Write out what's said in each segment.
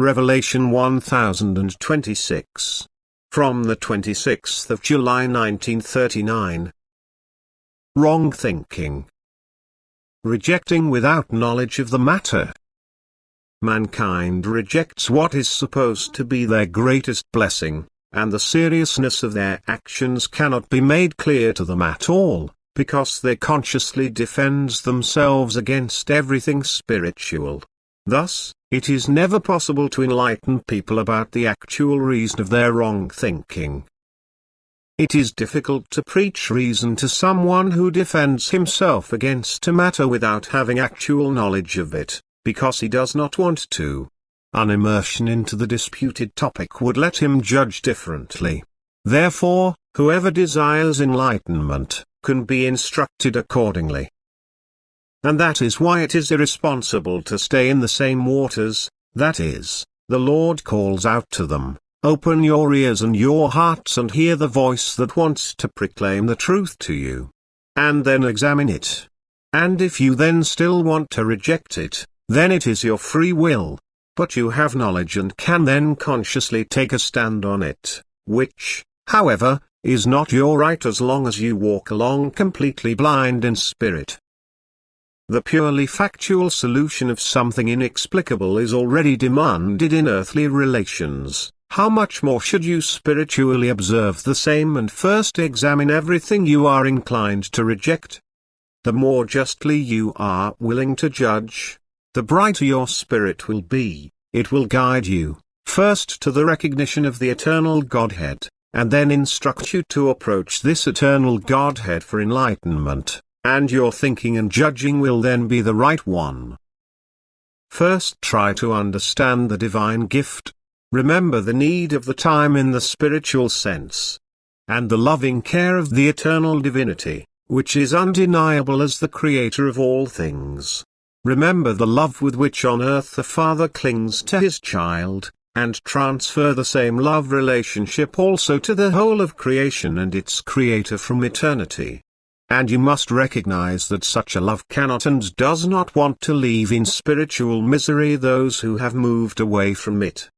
Revelation 1026. From the 26th of July 1939. Wrong thinking. Rejecting without knowledge of the matter. Mankind rejects what is supposed to be their greatest blessing, and the seriousness of their actions cannot be made clear to them at all, because they consciously defend themselves against everything spiritual. Thus, it is never possible to enlighten people about the actual reason of their wrong thinking. It is difficult to preach reason to someone who defends himself against a matter without having actual knowledge of it, because he does not want to. An immersion into the disputed topic would let him judge differently. Therefore, whoever desires enlightenment can be instructed accordingly. And that is why it is irresponsible to stay in the same waters, that is, the Lord calls out to them, "Open your ears and your hearts and hear the voice that wants to proclaim the truth to you. And then examine it. And if you then still want to reject it, then it is your free will, but you have knowledge and can then consciously take a stand on it, which, however, is not your right as long as you walk along completely blind in spirit." The purely factual solution of something inexplicable is already demanded in earthly relations. How much more should you spiritually observe the same and first examine everything you are inclined to reject? The more justly you are willing to judge, the brighter your spirit will be. It will guide you, first to the recognition of the eternal Godhead, and then instruct you to approach this eternal Godhead for enlightenment, and your thinking and judging will then be the right one. First try to understand the divine gift. Remember the need of the time in the spiritual sense, and the loving care of the eternal divinity, which is undeniable as the creator of all things. Remember the love with which on earth the Father clings to his child, and transfer the same love relationship also to the whole of creation and its creator from eternity. And you must recognize that such a love cannot and does not want to leave in spiritual misery those who have moved away from it.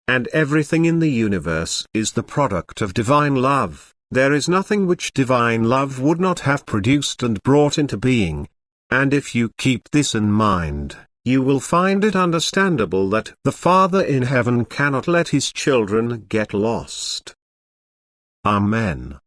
And everything in the universe is the product of divine love. There is nothing which divine love would not have produced and brought into being. And if you keep this in mind, you will find it understandable that the Father in heaven cannot let his children get lost. Amen.